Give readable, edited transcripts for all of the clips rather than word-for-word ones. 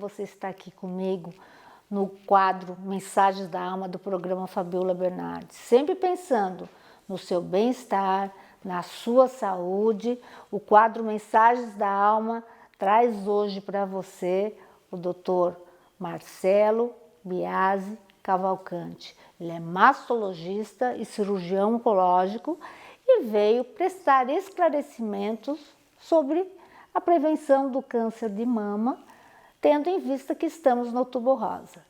você está aqui comigo no quadro Mensagens da Alma do programa Fabiola Bernardes, sempre pensando no seu bem-estar, na sua saúde. O quadro Mensagens da Alma traz hoje para você o Dr. Marcelo Biasi Cavalcante. Ele é mastologista e cirurgião oncológico e veio prestar esclarecimentos sobre a prevenção do câncer de mama, tendo em vista que estamos no Outubro Rosa.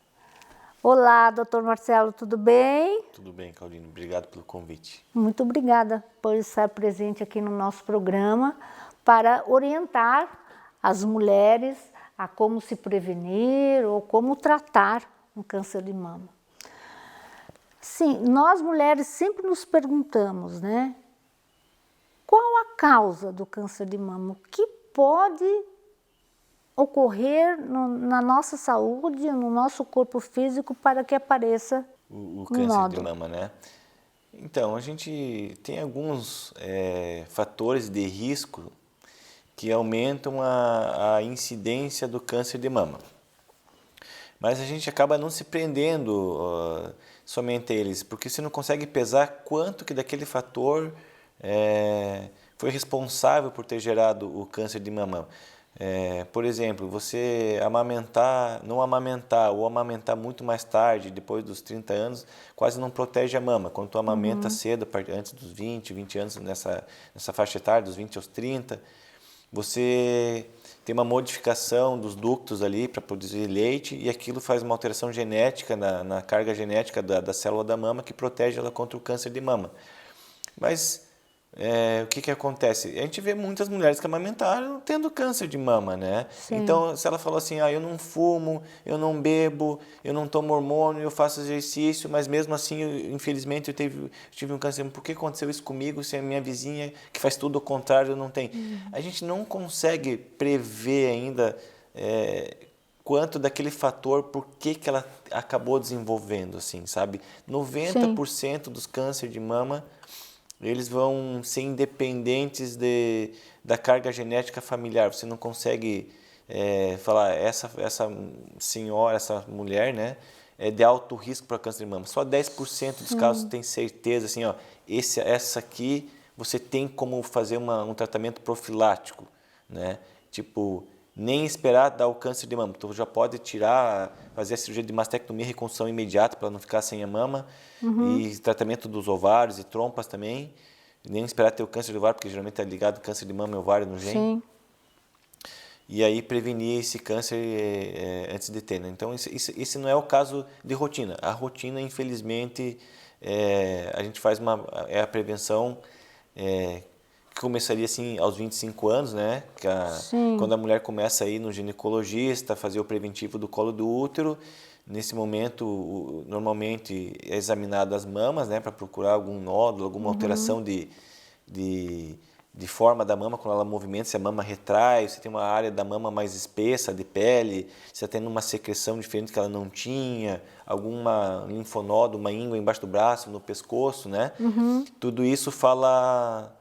Olá, doutor Marcelo, tudo bem? Tudo bem, Claudine. Obrigado pelo convite. Muito obrigada por estar presente aqui no nosso programa para orientar as mulheres a como se prevenir ou como tratar um câncer de mama. Sim, nós mulheres sempre nos perguntamos, né? Qual a causa do câncer de mama? O que pode ocorrer na nossa saúde, no nosso corpo físico para que apareça O um câncer nódulo? de mama, né? Então, a gente tem alguns fatores de risco que aumentam a incidência do câncer de mama. Mas a gente acaba não se prendendo somente a eles, porque você não consegue pesar quanto que daquele fator foi responsável por ter gerado o câncer de mama. Por exemplo, você não amamentar ou amamentar muito mais tarde, depois dos 30 anos, quase não protege a mama. Quando tu amamenta cedo, antes dos 20 anos, nessa faixa etária, dos 20 aos 30, você tem uma modificação dos ductos ali para produzir leite e aquilo faz uma alteração genética na carga genética da célula da mama que protege ela contra o câncer de mama. Mas o que acontece? A gente vê muitas mulheres que amamentaram tendo câncer de mama, né? Sim. Então, se ela falou assim, eu não fumo, eu não bebo, eu não tomo hormônio, eu faço exercício, mas mesmo assim, infelizmente, eu tive um câncer. Por que aconteceu isso comigo se a minha vizinha, que faz tudo ao contrário, não tem? A gente não consegue prever ainda quanto daquele fator, por que ela acabou desenvolvendo, assim, sabe? 90% dos cânceres de mama eles vão ser independentes da carga genética familiar. Você não consegue falar, essa senhora, essa mulher, né, é de alto risco para câncer de mama. Só 10% dos casos tem certeza, assim, essa aqui você tem como fazer um tratamento profilático, né? Tipo, nem esperar dar o câncer de mama. Tu já pode fazer a cirurgia de mastectomia, reconstrução imediata para não ficar sem a mama. E tratamento dos ovários e trompas também. Nem esperar ter o câncer de ovário, porque geralmente é ligado câncer de mama e ovário no gene. Sim. E aí prevenir esse câncer antes de ter, né? Então, esse não é o caso de rotina. A rotina, infelizmente, a gente faz a prevenção que começaria assim aos 25 anos, né? Quando a mulher começa a ir no ginecologista, fazer o preventivo do colo do útero. Nesse momento, normalmente é examinado as mamas, né? Para procurar algum nódulo, alguma alteração de forma da mama, quando ela movimenta, se a mama retrai, se tem uma área da mama mais espessa, de pele, se ela tem uma secreção diferente que ela não tinha, alguma linfonodo, uma íngua embaixo do braço, no pescoço, né? Tudo isso fala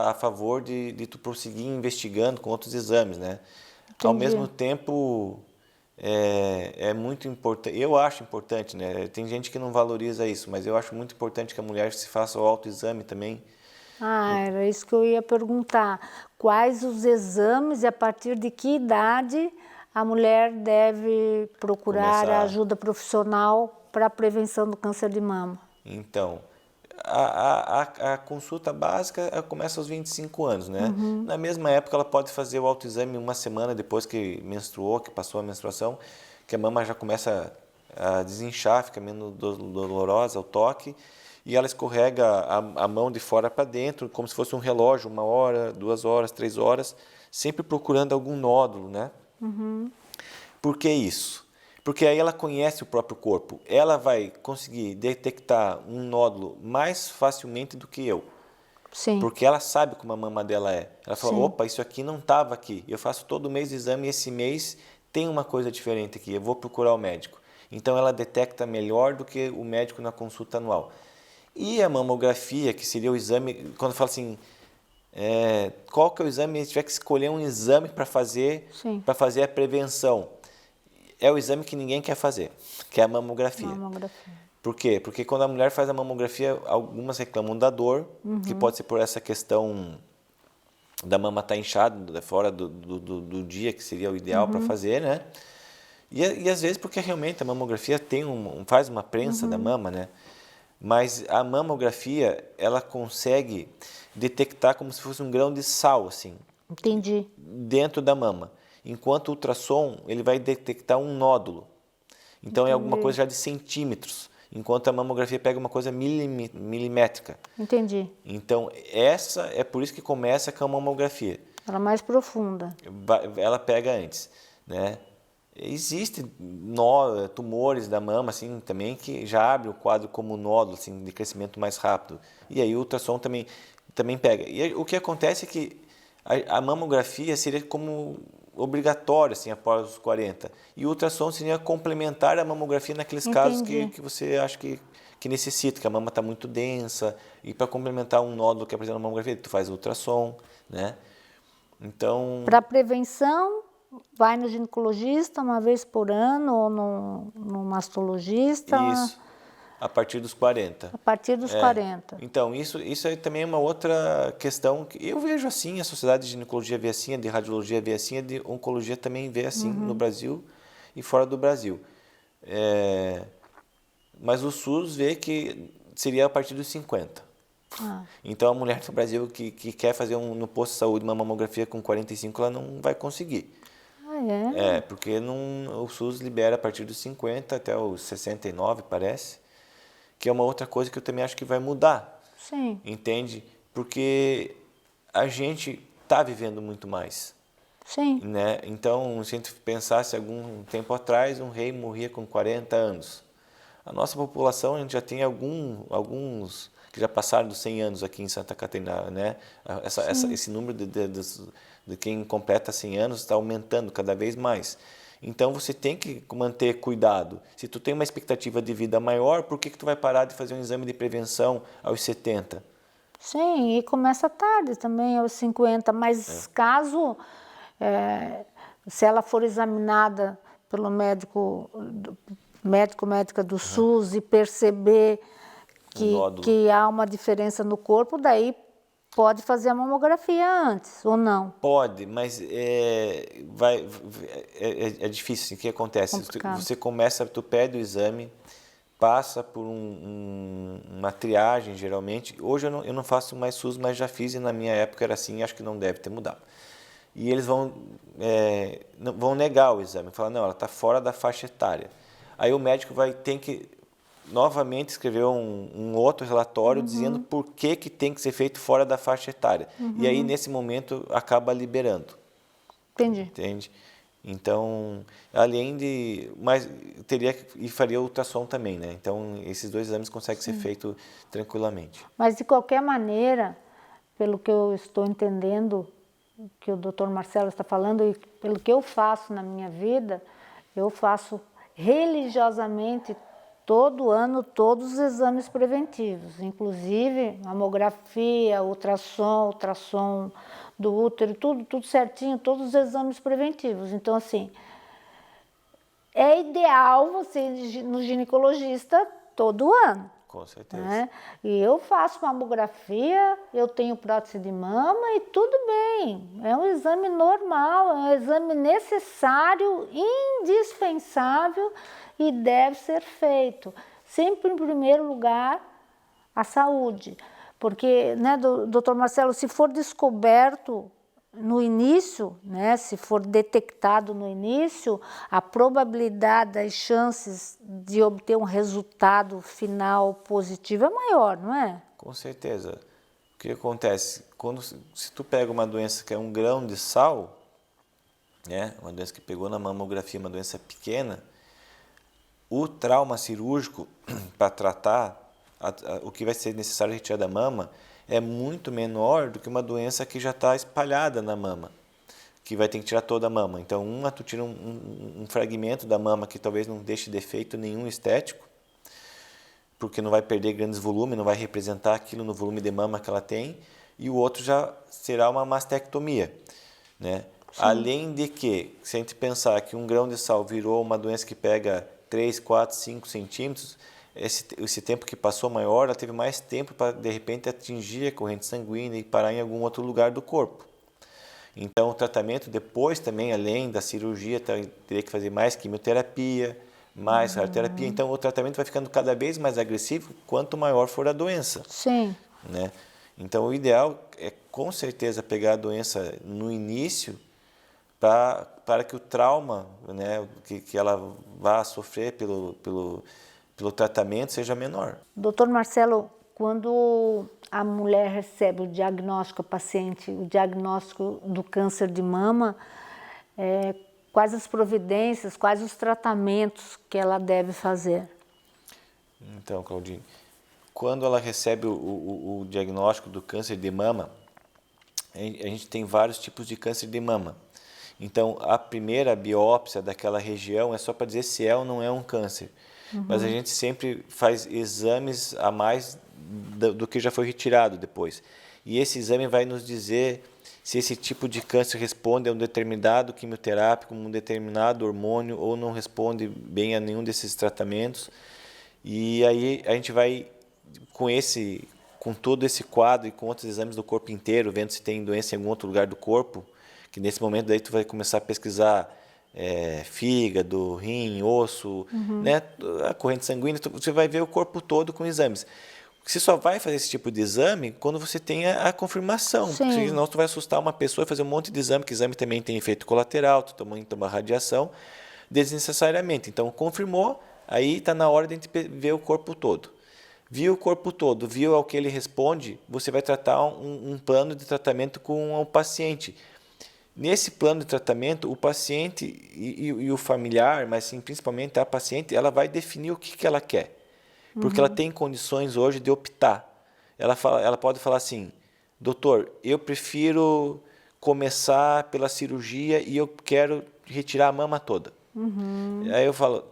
a favor de tu prosseguir investigando com outros exames, né? Entendi. Ao mesmo tempo, é muito importante, eu acho importante, né? Tem gente que não valoriza isso, mas eu acho muito importante que a mulher se faça o autoexame também. Era isso que eu ia perguntar. Quais os exames e a partir de que idade a mulher deve procurar a ajuda profissional para a prevenção do câncer de mama? Então, a consulta básica começa aos 25 anos, né? Na mesma época, ela pode fazer o autoexame uma semana depois que menstruou, que passou a menstruação, que a mama já começa a desinchar, fica menos dolorosa o toque, e ela escorrega a mão de fora para dentro, como se fosse um relógio, 1 hora, 2 horas, 3 horas, sempre procurando algum nódulo, né? Por que isso? Porque aí ela conhece o próprio corpo. Ela vai conseguir detectar um nódulo mais facilmente do que eu. Sim. Porque ela sabe como a mama dela é. Ela fala, Sim. opa, isso aqui não estava aqui. Eu faço todo mês exame e esse mês tem uma coisa diferente aqui. Eu vou procurar o médico. Então ela detecta melhor do que o médico na consulta anual. E a mamografia, que seria o exame, quando fala assim, qual que é o exame? Se tiver que escolher um exame para fazer a prevenção. é o exame que ninguém quer fazer, que é a mamografia. Mamografia. Por quê? Porque quando a mulher faz a mamografia, algumas reclamam da dor, que pode ser por essa questão da mama estar inchada, fora do dia, que seria o ideal para fazer, né? E às vezes porque realmente a mamografia faz uma prensa da mama, né? Mas a mamografia, ela consegue detectar como se fosse um grão de sal, assim, Entendi. dentro da mama. Enquanto o ultrassom, ele vai detectar um nódulo. Então, é alguma coisa já de centímetros, enquanto a mamografia pega uma coisa milimétrica. Entendi. Então, é por isso que começa com a mamografia. Ela é mais profunda. Ela pega antes, né? Existem tumores da mama, assim, também, que já abre o quadro como nódulo, assim, de crescimento mais rápido. E aí o ultrassom também pega. E o que acontece é que a mamografia seria como obrigatória, assim, após os 40. E o ultrassom seria complementar à mamografia naqueles casos que você acha que necessita, que a mama está muito densa. E para complementar um nódulo que apresenta na mamografia, tu faz ultrassom, né? Então... Para prevenção, vai no ginecologista uma vez por ano ou no mastologista? Isso, a partir dos 40. A partir dos 40. Então, isso é também uma outra questão que eu vejo assim, a Sociedade de Ginecologia vê assim, a de Radiologia vê assim, a de Oncologia também vê assim no Brasil e fora do Brasil. Mas o SUS vê que seria a partir dos 50. Então, a mulher no Brasil que quer fazer no posto de saúde uma mamografia com 45, ela não vai conseguir. Porque o SUS libera a partir dos 50 até os 69, parece, que é uma outra coisa que eu também acho que vai mudar. Sim. Entende? Porque a gente está vivendo muito mais. Sim. Né? Então, se a gente pensasse algum tempo atrás, um rei morria com 40 anos. A nossa população, a gente já tem alguns que já passaram dos 100 anos aqui em Santa Catarina, né? Esse número de quem completa 100 anos está aumentando cada vez mais. Então, você tem que manter cuidado. Se tu tem uma expectativa de vida maior, por que tu vai parar de fazer um exame de prevenção aos 70? Sim, e começa tarde também, aos 50. Mas caso, se ela for examinada pelo médica do SUS e perceber que há uma diferença no corpo, daí pode fazer a mamografia antes, ou não? Pode, mas é difícil. Assim, o que acontece? Você tu pede o exame, passa por uma triagem, geralmente. Hoje eu não faço mais SUS, mas já fiz e na minha época era assim, acho que não deve ter mudado. E eles vão negar o exame, falar, não, ela está fora da faixa etária. Aí o médico tem que novamente escrever um outro relatório dizendo por que tem que ser feito fora da faixa etária. E aí, nesse momento, acaba liberando. Entendi. Entende? Então, além de... Mas faria ultrassom também, né? Então, esses dois exames conseguem ser feitos tranquilamente. Mas, de qualquer maneira, pelo que eu estou entendendo, que o Dr. Marcelo está falando, e pelo que eu faço na minha vida, eu faço religiosamente todo ano todos os exames preventivos, inclusive mamografia, ultrassom do útero, tudo certinho, todos os exames preventivos. Então, assim, é ideal você ir no ginecologista todo ano. Com certeza. Né? E eu faço mamografia, eu tenho prótese de mama e tudo bem. É um exame normal, é um exame necessário, indispensável e deve ser feito. Sempre em primeiro lugar, a saúde. Porque, né, doutor Marcelo, se for descoberto no início, né, se for detectado no início, a probabilidade das chances de obter um resultado final positivo é maior, não é? Com certeza. O que acontece? Se tu pega uma doença que é um grão de sal, né, uma doença que pegou na mamografia, uma doença pequena, o trauma cirúrgico para tratar o que vai ser necessário retirar da mama é muito menor do que uma doença que já está espalhada na mama, que vai ter que tirar toda a mama. Então, tu tira um fragmento da mama que talvez não deixe defeito nenhum estético, porque não vai perder grandes volumes, não vai representar aquilo no volume de mama que ela tem, e o outro já será uma mastectomia, né? Além de que, se a gente pensar que um grão de sal virou uma doença que pega 3, 4, 5 centímetros, esse tempo que passou maior, ela teve mais tempo para, de repente, atingir a corrente sanguínea e parar em algum outro lugar do corpo. Então, o tratamento depois também, além da cirurgia, teria que fazer mais quimioterapia, mais radioterapia. Então, o tratamento vai ficando cada vez mais agressivo quanto maior for a doença. Sim. Né? Então, o ideal é, com certeza, pegar a doença no início para que o trauma, né, que ela vá sofrer pelo tratamento seja menor. Doutor Marcelo, quando a mulher recebe o diagnóstico, a paciente, o diagnóstico do câncer de mama, quais as providências, quais os tratamentos que ela deve fazer? Então, Claudine, quando ela recebe o diagnóstico do câncer de mama, a gente tem vários tipos de câncer de mama. Então, a primeira biópsia daquela região é só para dizer se é ou não é um câncer. Mas a gente sempre faz exames a mais do que já foi retirado depois. E esse exame vai nos dizer se esse tipo de câncer responde a um determinado quimioterápico, um determinado hormônio, ou não responde bem a nenhum desses tratamentos. E aí a gente vai, com todo esse quadro e com outros exames do corpo inteiro, vendo se tem doença em algum outro lugar do corpo, que nesse momento daí tu vai começar a pesquisar fígado, rim, osso, né, a corrente sanguínea, você vai ver o corpo todo com exames. Você só vai fazer esse tipo de exame quando você tem a confirmação, porque senão tu vai assustar uma pessoa e fazer um monte de exame, que exame também tem efeito colateral, tu também toma radiação desnecessariamente. Então, confirmou, aí está na hora de a gente ver o corpo todo. Viu o corpo todo, viu ao que ele responde, você vai tratar um plano de tratamento com o paciente. Nesse plano de tratamento, o paciente e o familiar, mas sim, principalmente a paciente, ela vai definir o que ela quer. Porque ela tem condições hoje de optar. Ela pode falar assim, doutor, eu prefiro começar pela cirurgia e eu quero retirar a mama toda. Aí eu falo,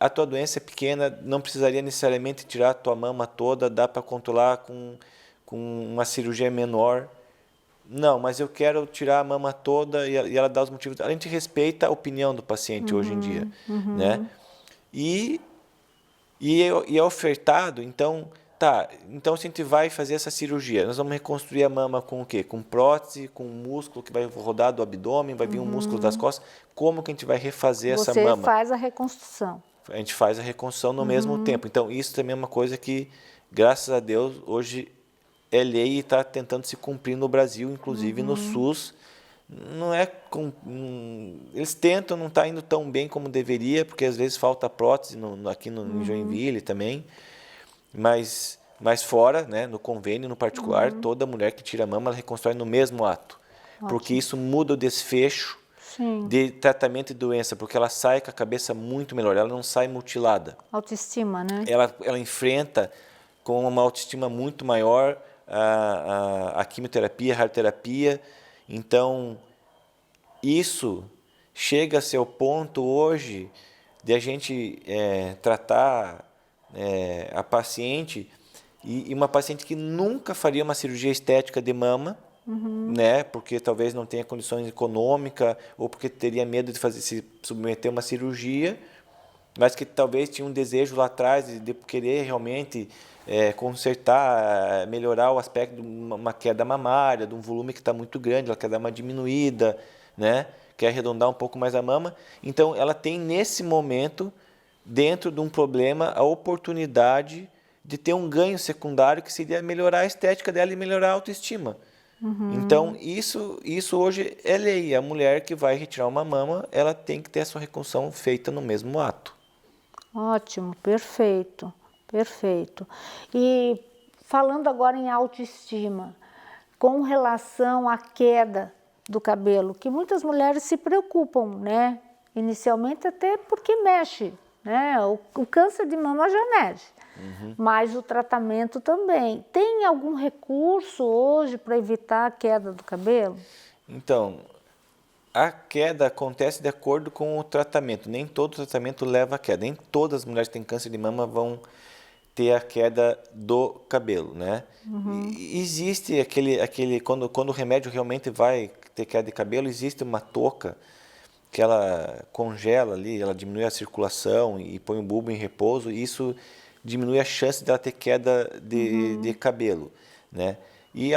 a tua doença é pequena, não precisaria necessariamente tirar a tua mama toda, dá para controlar com uma cirurgia menor. Não, mas eu quero tirar a mama toda e ela dá os motivos. A gente respeita a opinião do paciente hoje em dia, né? E é ofertado, então se a gente vai fazer essa cirurgia, nós vamos reconstruir a mama com o quê? Com prótese, com um músculo que vai rodar do abdômen, vai vir um músculo das costas. Como que a gente vai refazer essa mama? Você faz a reconstrução. A gente faz a reconstrução no mesmo tempo. Então, isso também é uma coisa que, graças a Deus, hoje é lei e está tentando se cumprir no Brasil, inclusive no SUS. Não é eles tentam, não está indo tão bem como deveria, porque às vezes falta prótese aqui em Joinville também, mas fora, né, no convênio, no particular, toda mulher que tira a mama, ela reconstrói no mesmo ato. Ótimo. Porque isso muda o desfecho de tratamento de doença, porque ela sai com a cabeça muito melhor, ela não sai mutilada. Autoestima, né? Ela enfrenta com uma autoestima muito maior a quimioterapia, a radioterapia. Então, isso chega a ser o ponto hoje de a gente tratar a paciente, e uma paciente que nunca faria uma cirurgia estética de mama, né, porque talvez não tenha condições econômicas, ou porque teria medo de se submeter a uma cirurgia, mas que talvez tinha um desejo lá atrás de querer realmente consertar, melhorar o aspecto de uma queda mamária, de um volume que está muito grande, ela quer dar uma diminuída, né? Quer arredondar um pouco mais a mama. Então, ela tem nesse momento, dentro de um problema, a oportunidade de ter um ganho secundário que seria melhorar a estética dela e melhorar a autoestima. Então, isso hoje é lei. A mulher que vai retirar uma mama, ela tem que ter a sua reconstrução feita no mesmo ato. Ótimo, perfeito, perfeito. E falando agora em autoestima, com relação à queda do cabelo, que muitas mulheres se preocupam, né? Inicialmente até porque mexe, né? O câncer de mama já mexe, mas o tratamento também. Tem algum recurso hoje para evitar a queda do cabelo? Então, a queda acontece de acordo com o tratamento. Nem todo tratamento leva à queda. Nem todas as mulheres que têm câncer de mama vão ter a queda do cabelo, né? E existe quando o remédio realmente vai ter queda de cabelo, existe uma touca que ela congela ali, ela diminui a circulação e põe o bulbo em repouso, e isso diminui a chance dela ter queda de cabelo, né? E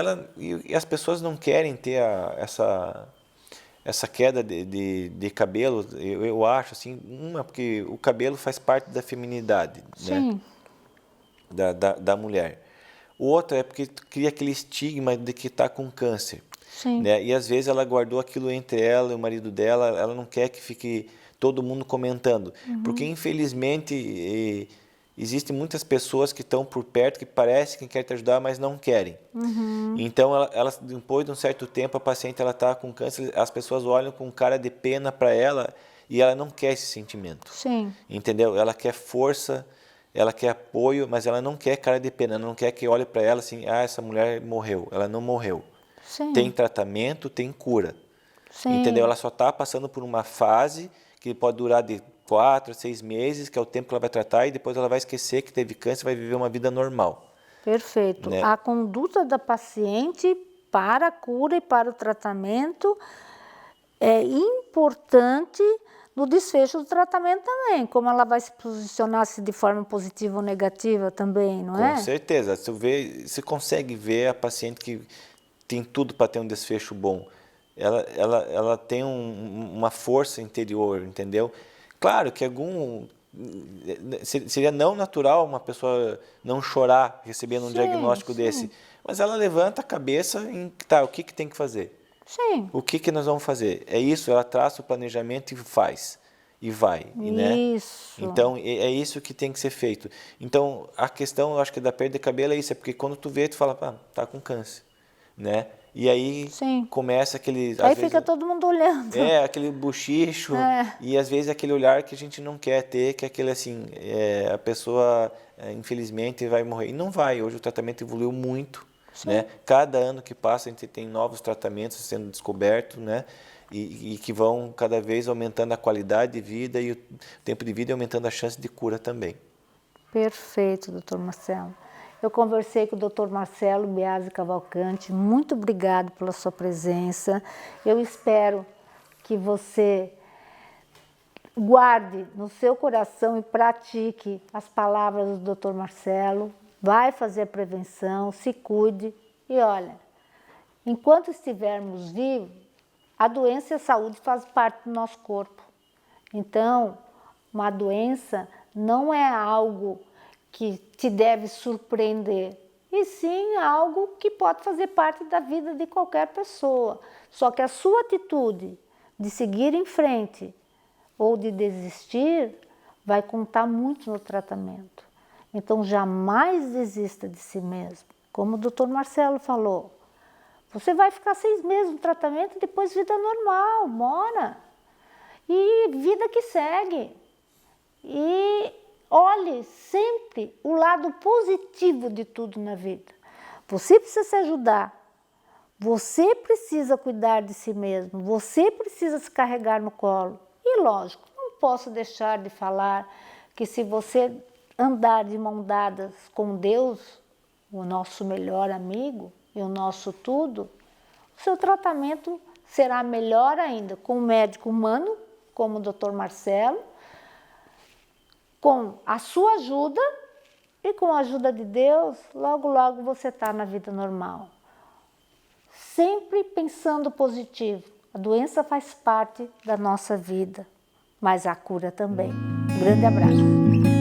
as pessoas não querem ter essa queda de cabelo, eu acho assim, porque o cabelo faz parte da feminidade, Sim. né? Da mulher. O outro é porque cria aquele estigma de que está com câncer. Sim. Né? E às vezes ela guardou aquilo entre ela e o marido dela, ela não quer que fique todo mundo comentando. Porque infelizmente existem muitas pessoas que estão por perto, que parecem que querem te ajudar, mas não querem. Então, depois de um certo tempo, a paciente está com câncer, as pessoas olham com cara de pena para ela e ela não quer esse sentimento. Sim. Entendeu? Ela quer força, ela quer apoio, mas ela não quer cara de pena, ela não quer que olhe para ela assim, essa mulher morreu. Ela não morreu. Sim. Tem tratamento, tem cura. Sim. Entendeu? Ela só está passando por uma fase que pode durar de 4 a 6 meses, que é o tempo que ela vai tratar, e depois ela vai esquecer que teve câncer e vai viver uma vida normal. Perfeito. Né? A conduta da paciente para a cura e para o tratamento é importante no desfecho do tratamento também, como ela vai se posicionar se de forma positiva ou negativa também, não é? Com certeza. Você consegue ver a paciente que tem tudo para ter um desfecho bom. Ela tem uma força interior, entendeu? Claro que seria não natural uma pessoa não chorar recebendo um diagnóstico desse, mas ela levanta a cabeça e tá, o que tem que fazer? Sim. O que nós vamos fazer? É isso, ela traça o planejamento e faz. E vai, né? Isso. Então, é isso que tem que ser feito. Então, a questão, eu acho que da perda de cabelo é isso, é porque quando tu vê, tu fala, tá com câncer, né? E aí começa aquele... Aí fica todo mundo olhando. Aquele bochicho, É. e às vezes aquele olhar que a gente não quer ter, que é aquele assim, a pessoa, infelizmente, vai morrer. E não vai, hoje o tratamento evoluiu muito, né? Cada ano que passa, a gente tem novos tratamentos sendo descobertos, né? E que vão cada vez aumentando a qualidade de vida e o tempo de vida e aumentando a chance de cura também. Perfeito, doutor Marcelo. Eu conversei com o doutor Marcelo Biasi Cavalcante, muito obrigado pela sua presença. Eu espero que você guarde no seu coração e pratique as palavras do doutor Marcelo, vai fazer a prevenção, se cuide e olha, enquanto estivermos vivos, a doença e a saúde fazem parte do nosso corpo. Então, uma doença não é algo que te deve surpreender, e sim algo que pode fazer parte da vida de qualquer pessoa. Só que a sua atitude de seguir em frente ou de desistir vai contar muito no tratamento. Então, jamais desista de si mesmo. Como o doutor Marcelo falou, você vai ficar 6 meses no tratamento e depois vida normal, mora. E vida que segue. E olhe sempre o lado positivo de tudo na vida. Você precisa se ajudar. Você precisa cuidar de si mesmo. Você precisa se carregar no colo. E lógico, não posso deixar de falar que se você andar de mão dadas com Deus, o nosso melhor amigo e o nosso tudo, o seu tratamento será melhor ainda com um médico humano, como o Dr. Marcelo, com a sua ajuda e com a ajuda de Deus, logo, logo você está na vida normal. Sempre pensando positivo. A doença faz parte da nossa vida, mas a cura também. Um grande abraço.